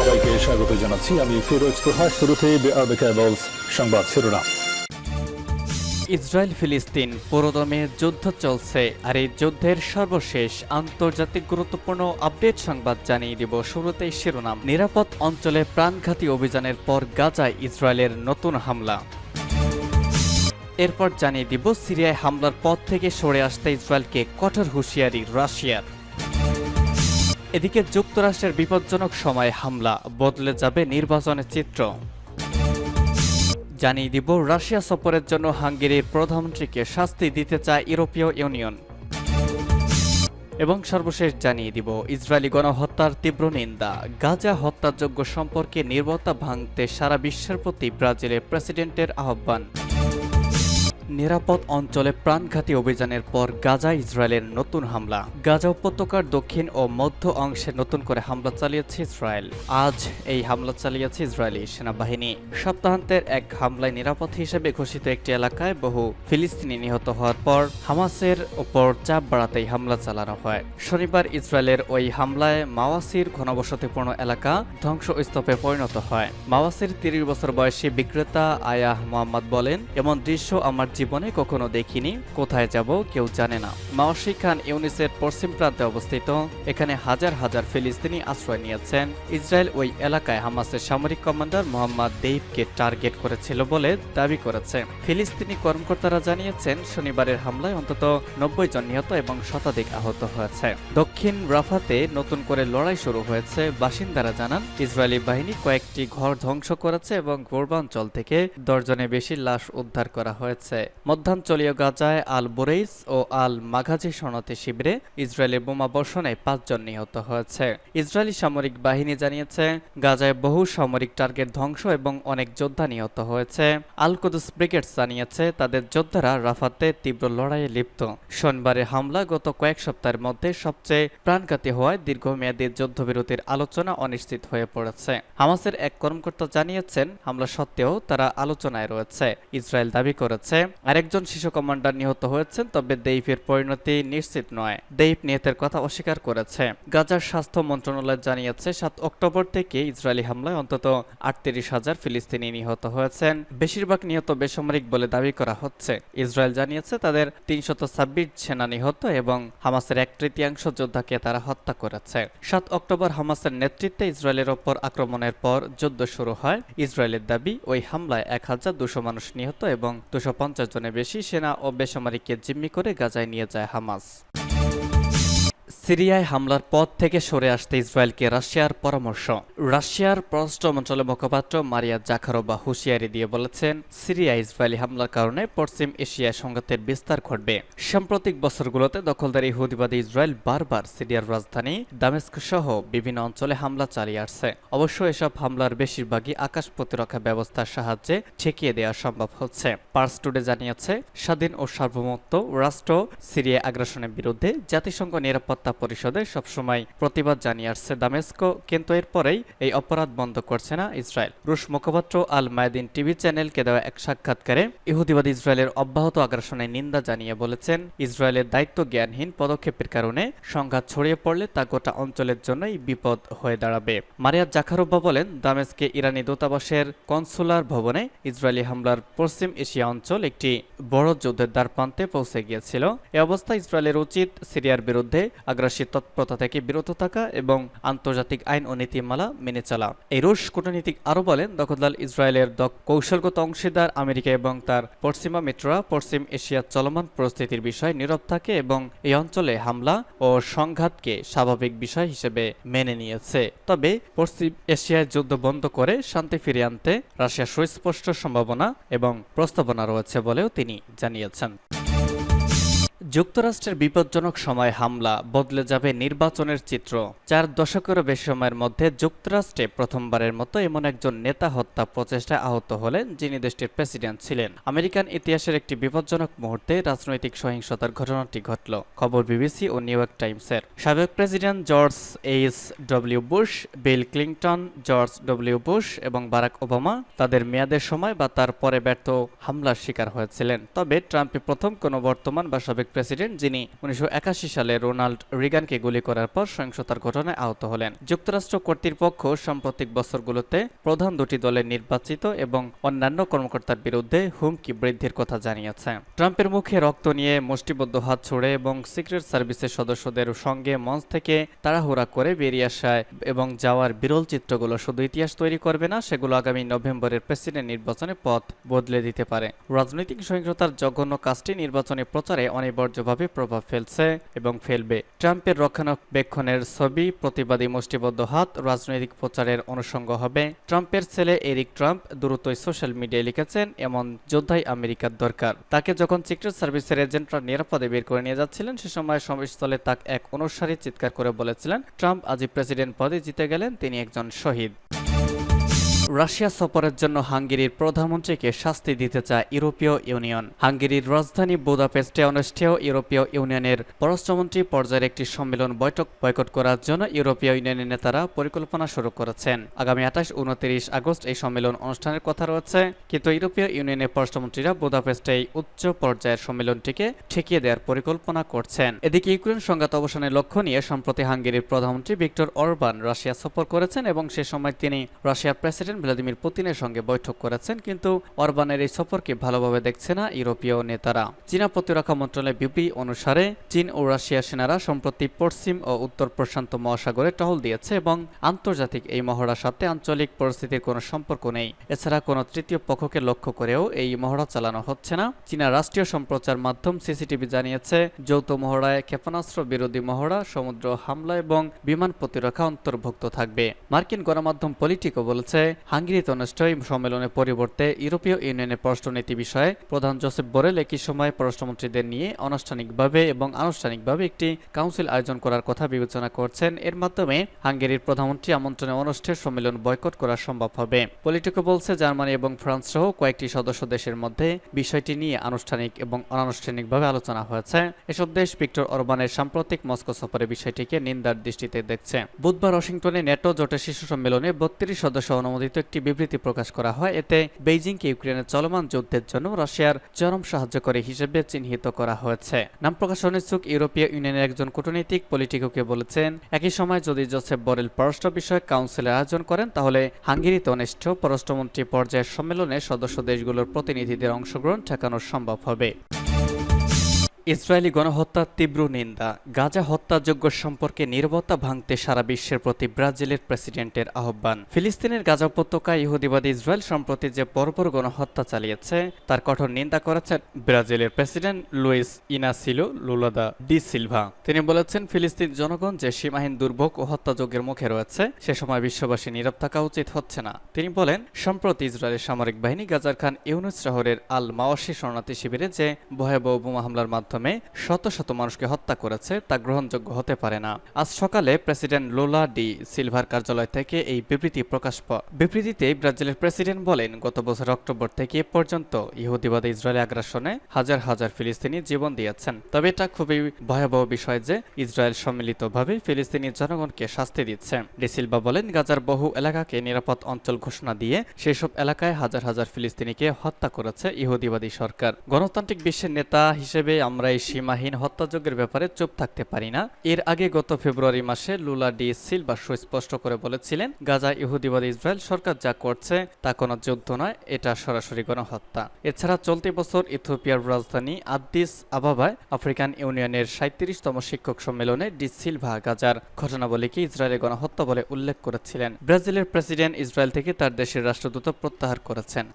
সবাইকে স্বাগত জানাচ্ছি। আমি ফিরোজ তোহা। শুরুতেই সংবাদ শিরোনাম। ইসরায়েল ফিলিস্তিন পুরোদমে যুদ্ধ চলছে, আর এই যুদ্ধের সর্বশেষ আন্তর্জাতিক গুরুত্বপূর্ণ আপডেট সংবাদ জানিয়ে দিব। শুরুতেই শিরোনাম। নিরাপদ অঞ্চলে প্রাণঘাতী অভিযানের পর গাজায় ইসরায়েলের নতুন হামলা। এরপর জানিয়ে দিব সিরিয়ায় হামলার পথ থেকে সরে আসতে ইসরায়েলকে কঠোর হুঁশিয়ারি রাশিয়ার। এদিকে যুক্তরাষ্ট্রের বিপজ্জনক সময়ে হামলা, বদলে যাবে নির্বাচনের চিত্র। জানিয়ে দিব রাশিয়া সফরের জন্য হাঙ্গেরির প্রধানমন্ত্রীকে শাস্তি দিতে চায় ইউরোপীয় ইউনিয়ন। এবং সর্বশেষ জানিয়ে দিব ইসরায়েলি গণহত্যার তীব্র নিন্দা, গাজা হত্যাযজ্ঞ সম্পর্কে নীরবতা ভাঙতে সারা বিশ্বের প্রতি ব্রাজিলের প্রেসিডেন্টের আহ্বান। নিরাপদ অঞ্চলে প্রাণঘাতী অভিযানের পর গাজা ইসরায়েলের নতুন হামলা। গাজা উপত্যকার দক্ষিণ ও মধ্য অংশে নতুন করে হামলা চালিয়েছে ইসরায়েল। আজ এই হামলা চালিয়েছে ইসরায়েলি সেনাবাহিনী। সপ্তাহান্তের এক হামলায় নিরাপদ হিসেবে ঘোষিত একটি এলাকায় বহু ফিলিস্তিনি নিহত হওয়ার পর হামাসের ওপর চাপ বাড়াতেই হামলা চালানো হয়। শনিবার ইসরায়েলের ওই হামলায় মাওয়াসির ঘনবসতিপূর্ণ এলাকা ধ্বংসস্তূপে পরিণত হয়। মাওয়াসির ৩০ বছর বয়সী বিক্রেতা আয়াহ মোহাম্মদ বলেন, এমন দৃশ্য আমার জীবনে কখনো দেখিনি, কোথায় যাব কেউ জানে না। মাওয়াসি খান ইউনিসের পশ্চিম প্রান্তে অবস্থিত। এখানে হাজার হাজার ফিলিস্তিনি আশ্রয় নিয়েছেন। ইসরায়েল ওই এলাকায় হামাসের সামরিক কমান্ডার মোহাম্মদ দেইফকে টার্গেট করেছিল বলে দাবি করেছে। ফিলিস্তিনি কর্মকর্তারা জানিয়েছেন, শনিবারের হামলায় অন্তত ৯০ জন নিহত এবং শতাধিক আহত হয়েছে। দক্ষিণ রাফাতে নতুন করে লড়াই শুরু হয়েছে। বাসিন্দারা জানান, ইসরায়েলি বাহিনী কয়েকটি ঘর ধ্বংস করেছে এবং পূর্বাঞ্চল থেকে ১০ জনের বেশি লাশ উদ্ধার করা হয়েছে। মধ্যাঞ্চলীয় গাজায় আল বুরেইস ও আল মাঘাজি শরণার্থী শিবিরে ইসরায়েলের বোমা বর্ষণে ৫ জন নিহত হয়েছে। ইসরায়েলি সামরিক বাহিনী জানিয়েছে, গাজায় বহু সামরিক টার্গেট ধ্বংস এবং অনেক যোদ্ধা নিহত হয়েছে। আল কুদস ব্রিগেড জানিয়েছে, তাদের যোদ্ধারা রাফাতে তীব্র লড়াইয়ে লিপ্ত। শনিবারের হামলা গত কয়েক সপ্তাহের মধ্যে সবচেয়ে প্রাণঘাতী হওয়ায় দীর্ঘমেয়াদী যুদ্ধবিরতির আলোচনা অনিশ্চিত হয়ে পড়েছে। হামাসের এক কর্মকর্তা জানিয়েছেন, হামলা সত্ত্বেও তারা আলোচনায় রয়েছে। ইসরায়েল দাবি করেছে আরেকজন শিশু কমান্ডার নিহত হয়েছেন, তবে দেইফের পরিণতি নিশ্চিত নয়। দেইফ নিহতের কথা অস্বীকার করেছে। গাজার স্বাস্থ্য মন্ত্রণালয় জানিয়েছে, ৭ অক্টোবর থেকে ইসরায়েলি হামলায় অন্তত ৩৮,০০০ ফিলিস্তিনি নিহত হয়েছেন। বেশিরভাগ নিহত বেসামরিক বলে দাবি করা হচ্ছে। ইসরায়েল জানিয়েছে, তাদের ৩২৬ সেনা নিহত এবং হামাসের ১/৩ যোদ্ধাকে তারা হত্যা করেছে। ৭ অক্টোবর হামাসের নেতৃত্বে ইসরায়েলের ওপর আক্রমণের পর যুদ্ধ শুরু হয়। ইসরায়েলের দাবি, ওই হামলায় ১,২০০ মানুষ নিহত এবং ২৫০ জনের বেশি সেনা ও বেসামরিককে জিম্মি করে গাজায় নিয়ে যায় হামাস। সিরিয়ায় হামলার পথ থেকে সরে আসতে ইসরায়েলকে রাশিয়ার পরামর্শ। রাশিয়ার পররাষ্ট্র মন্ত্রণালয়ের মুখপাত্র মারিয়া জাখারোভা হুঁশিয়ারি দিয়ে বলেছেন, সিরিয়ায় ইসরায়েলি হামলার কারণে পশ্চিম এশিয়ায় সংঘাতের বিস্তার ঘটবে। সাম্প্রতিক বছরগুলোতে দখলদার ইহুদিবাদী ইসরায়েল বারবার সিরিয়ার রাজধানী দামেস্ক সহ বিভিন্ন অঞ্চলে হামলা চালিয়ে আসছে। অবশ্য এসব হামলার বেশিরভাগই আকাশ প্রতিরক্ষা ব্যবস্থার সাহায্যে ঠেকিয়ে দেওয়া সম্ভব হচ্ছে। পার্স টুডে জানিয়েছে, স্বাধীন ও সার্বভৌমত্ব রাষ্ট্র সিরিয়া আগ্রাসনের বিরুদ্ধে জাতিসংঘ নিরাপত্তা পরিষদে সবসময় প্রতিবাদ জানিয়ে আসছে দামেস্ক, কিন্তু এরপরেই এই অপরাধ বন্ধ করছে না ইসরায়েল। রুশ মুখপাত্র আল মায়াদিন টিভি চ্যানেলকে দেওয়া এক সাক্ষাৎকারে ইহুদিবাদী ইসরায়েলের অব্যাহত আগ্রাসনের নিন্দা জানিয়ে বলেছেন, ইসরায়েলের দায়িত্ব জ্ঞানহীন পদক্ষেপের কারণে সংঘাত ছড়িয়ে পড়লে তা গোটা অঞ্চলের জন্যই বিপদ হয়ে দাঁড়াবে। মারিয়া জাখারোভা বলেন, দামেস্কে ইরানি দূতাবাসের কনসুলার ভবনে ইসরায়েলি হামলার পশ্চিম এশিয়া অঞ্চল একটি বড় যুদ্ধের দ্বারপ্রান্তে পৌঁছে গিয়েছিল। এ অবস্থায় ইসরায়েলের উচিত সিরিয়ার বিরুদ্ধে আগ্রাসী তৎপরতা থেকে বিরত থাকা এবং আন্তর্জাতিক আইন ও নীতিমালা মেনে চলা। এই রুশ কূটনীতিক আরও বলেন, দখলদার ইসরায়েলের কৌশলগত অংশীদার আমেরিকা এবং তার পশ্চিমা মিত্ররা পশ্চিম এশিয়ার চলমান পরিস্থিতির বিষয়ে নীরব থাকে এবং এই অঞ্চলে হামলা ও সংঘাতকে স্বাভাবিক বিষয় হিসেবে মেনে নিয়েছে। তবে পশ্চিম এশিয়ায় যুদ্ধ বন্ধ করে শান্তি ফিরিয়ে আনতে রাশিয়ার সুস্পষ্ট সম্ভাবনা এবং প্রস্তাবনা রয়েছে বলেও তিনি জানিয়েছেন। যুক্তরাষ্ট্রের বিপজ্জনক সময় হামলা, বদলে যাবে নির্বাচনের চিত্র। ৪ দশকেরও বেশি সময়ের মধ্যে যুক্তরাষ্ট্রে প্রথমবারের মতো এমন একজন নেতা হত্যা প্রচেষ্টায় আহত হলেন, যিনি দেশটির প্রেসিডেন্ট ছিলেন। আমেরিকান ইতিহাসের একটি বিপজ্জনক মুহূর্তে রাজনৈতিক সহিংসতার ঘটনাটি ঘটল। খবর বিবিসি ও নিউ ইয়র্ক টাইমসের। সাবেক president George H W. Bush, Bill Clinton, George W. Bush এবং বারাক ওবামা তাদের মেয়াদের সময় বা তার পরে ব্যর্থ হামলার শিকার হয়েছিলেন। তবে ট্রাম্পই প্রথম কোনো বর্তমান বা সাবেক প্রেসিডেন্ট, যিনি 1981 সালে রোনাল্ড রিগানকে গুলি করার পর সহিংসতার ঘটনায় আহত হলেন। যুক্তরাষ্ট্র কর্তৃপক্ষ সাম্প্রতিক বছরগুলোতে প্রধান দুটি দলের নির্বাচিত এবং অন্যান্য কর্মকর্তার বিরুদ্ধে হুমকি বৃদ্ধির কথা জানিয়েছে। ট্রাম্পের মুখে রক্ত নিয়ে মুষ্টিবদ্ধ হাত ছুড়ে এবং সিক্রেট সার্ভিসের সদস্যদের সঙ্গে মঞ্চ থেকে তাড়াহুড়া করে বেরিয়ে আসায় এবং যাওয়ার বিরল চিত্রগুলো শুধু ইতিহাস তৈরি করবে না, সেগুলো আগামী নভেম্বরের প্রেসিডেন্ট নির্বাচনে পথ বদলে দিতে পারে। রাজনৈতিক সহিংসতার জঘন্য কাজটি নির্বাচনী প্রচারে অনিবার্যভাবে প্রভাব ফেলছে এবং ফেলবে। ট্রাম্পের রক্ষণাবেক্ষণের ছবি, প্রতিবাদী মুষ্টিবদ্ধ হাত রাজনৈতিক প্রচারের অনুষঙ্গ হবে। ট্রাম্পের ছেলে এরিক ট্রাম্প দ্রুতই সোশ্যাল মিডিয়ায় লিখেছেন, এমন যোদ্ধাই আমেরিকার দরকার। তাকে যখন সিক্রেট সার্ভিসের এজেন্টরা নিরাপদে বের করে নিয়ে যাচ্ছিলেন, সে সময় সমাবেশস্থলে তাক এক অনুসারী চিৎকার করে বলেছিলেন, ট্রাম্প আজই প্রেসিডেন্ট পদে জিতে গেলেন, তিনি একজন শহীদ। রাশিয়া সফরের জন্য হাঙ্গেরির প্রধানমন্ত্রীকে শাস্তি দিতে চায় ইউরোপীয় ইউনিয়ন। হাঙ্গেরির রাজধানী বুদাপেস্টে অনুষ্ঠেয় ইউরোপীয় ইউনিয়নের পররাষ্ট্রমন্ত্রী পর্যায়ের একটি সম্মেলন বয়কট করার জন্য ইউরোপীয় ইউনিয়নের নেতারা পরিকল্পনা শুরু করেছেন। আগামী 28-29 আগস্ট এই সম্মেলন অনুষ্ঠানের কথা রয়েছে, কিন্তু ইউরোপীয় ইউনিয়নের পররাষ্ট্রমন্ত্রীরা বুদাপেস্টে এই উচ্চ পর্যায়ের সম্মেলনটিকে ঠেকিয়ে দেওয়ার পরিকল্পনা করছেন। এদিকে ইউক্রেন সংঘাত অবসানের লক্ষ্য নিয়ে সম্প্রতি হাঙ্গেরির প্রধানমন্ত্রী ভিক্টর অরবান রাশিয়া সফর করেছেন এবং সে সময় তিনি রাশিয়ার প্রেসিডেন্ট ভ্লাদিমির পুতিনের সঙ্গে বৈঠক করেছেন, কিন্তু অরবানের এই সফরকে ভালোভাবে দেখছে না ইউরোপীয় নেতারা। চীনা প্রতিরক্ষা মন্ত্রণালয়ের বিবৃতি অনুসারে চীন ও রাশিয়ার সেনারা সম্প্রতি পশ্চিম ও উত্তর প্রশান্ত মহাসাগরে টহল দিয়েছে এবং আন্তর্জাতিক এই মহড়ার সাথে আঞ্চলিক পরিস্থিতির কোনো সম্পর্ক নেই। এছাড়া কোনো তৃতীয় পক্ষকে লক্ষ্য করেও এই মহড়া চালানো হচ্ছে না। চীনা রাষ্ট্রীয় সম্প্রচার মাধ্যম সিসিটিভি জানিয়েছে, যৌথ মহড়ায় ক্ষেপণাস্ত্র বিরোধী মহড়া, সমুদ্র হামলা এবং বিমান প্রতিরক্ষা অন্তর্ভুক্ত থাকবে। মার্কিন গণমাধ্যম পলিটিকো বলেছে, হাঙ্গেরিতে অনুষ্ঠিত এই সম্মেলনের পরিবর্তে ইউরোপীয় ইউনিয়নের পররাষ্ট্রনীতি বিষয়ে প্রধান জোসেফ বোরেল একই সময় পররাষ্ট্রমন্ত্রীদের নিয়ে অনানুষ্ঠানিকভাবে এবং আনুষ্ঠানিকভাবে একটি কাউন্সিল আয়োজন করার কথা বিবেচনা করছেন। এর মাধ্যমে হাঙ্গেরির প্রধানমন্ত্রী আমন্ত্রণে অনুষ্ঠিত সম্মেলন বয়কট করা সম্ভব হবে। পলিটিকো বলছে, জার্মানি এবং ফ্রান্স সহ কয়েকটি সদস্য দেশের মধ্যে বিষয়টি নিয়ে আনুষ্ঠানিক এবং অনানুষ্ঠানিকভাবে আলোচনা হয়েছে। এসব দেশ ভিক্টর অরবানের সাম্প্রতিক মস্কো সফরে বিষয়টিকে নিন্দার দৃষ্টিতে দেখছে। বুধবার ওয়াশিংটনে ন্যাটো জোটের শীর্ষ সম্মেলনে 32 সদস্য অনুমোদিত একটি বিবৃতি প্রকাশ করা হয়। এতে বেইজিংকে ইউক্রেনের চলমান যুদ্ধের জন্য রাশিয়ার চরম সাহায্যকারী হিসেবে চিহ্নিত করা হয়েছে। নাম প্রকাশ অনিচ্ছুক ইউরোপীয় ইউনিয়নের একজন কূটনীতিক পলিটিকোকে বলেছেন, একই সময় যদি জোসেফ বোরেল পররাষ্ট্র বিষয়ক কাউন্সিলের আয়োজন করেন, তাহলে হাঙ্গেরিতে অনুষ্ঠিত পররাষ্ট্রমন্ত্রী পর্যায়ের সম্মেলনে সদস্য দেশগুলোর প্রতিনিধিদের অংশগ্রহণ ঠেকানো সম্ভব হবে। ইসরায়েলি গণহত্যার তীব্র নিন্দা। গাজা হত্যাযজ্ঞ সম্পর্কে নীরবতা ভাঙতে সারা বিশ্বের প্রতি ব্রাজিলের প্রেসিডেন্টের আহ্বান। ফিলিস্তিনের গাজা উপত্যকায় ইহুদিবাদী ইসরায়েল সম্প্রতি যে বর্বর গণহত্যা চালিয়েছে তার কঠোর নিন্দা করেছেন ব্রাজিলের প্রেসিডেন্ট লুইস ইনাসিলো লুলা দা সিলভা। তিনি বলেছেন, ফিলিস্তিন জনগণ যে সীমাহীন দুর্ভোগ ও হত্যাযজ্ঞের মুখে রয়েছে, সে সময় বিশ্ববাসী নীরব থাকা উচিত হচ্ছে না। তিনি বলেন, সম্প্রতি ইসরায়েলের সামরিক বাহিনী গাজার খান ইউনুস শহরের আল মাওয়াসি শরণার্থী শিবিরে যে ভয়াবহ বোমা হামলার মাধ্যমে শত শত মানুষকে হত্যা করেছে তা গ্রহণযোগ্য হতে পারে না। আজ সকালে প্রেসিডেন্ট লুলা ডি সিলভার কার্যালয় থেকে এই বিবৃতি প্রকাশ পায়। বিবৃতিতে ব্রাজিলের প্রেসিডেন্ট বলেন, গত বছর অক্টোবর থেকে এ পর্যন্ত ইহুদিবাদী ইসরায়েলি আগ্রাসনে হাজার হাজার ফিলিস্তিনি জীবন দিয়েছেন। তবে এটা খুবই ভয়াবহ বিষয় যে ইসরায়েল সম্মিলিতভাবে ফিলিস্তিনি জনগণকে শাস্তি দিচ্ছে। ডি সিলভা বলেন, গাজার বহু এলাকাকে নিরাপদ অঞ্চল ঘোষণা দিয়ে সেসব এলাকায় হাজার হাজার ফিলিস্তিনিকে হত্যা করেছে ইহুদিবাদী সরকার। গণতান্ত্রিক বিশ্বের নেতা হিসেবে আমরা এই সীমাহীন হত্যাযজ্ঞের ব্যাপারে চুপ থাকতে পারি না। এর আগে গত ফেব্রুয়ারি মাসে লুলা ডি সিলভা সুস্পষ্ট করে বলেছিলেন, গাজা ইহুদিবাদী ইসরায়েল সরকার যা করছে তা কোনো যুদ্ধ নয়, এটা সরাসরি গণহত্যা। এছাড়া চলতি বছর ইথিওপিয়ার রাজধানী আদিস আবাবায় আফ্রিকান ইউনিয়নের 37তম শিক্ষক সম্মেলনে ডি সিলভা গাজার ঘটনাবলীকে ইসরায়েলের গণহত্যা বলে উল্লেখ করেছিলেন। ব্রাজিলের প্রেসিডেন্ট ইসরায়েল থেকে তার দেশের রাষ্ট্রদূত প্রত্যাহার করেছেন।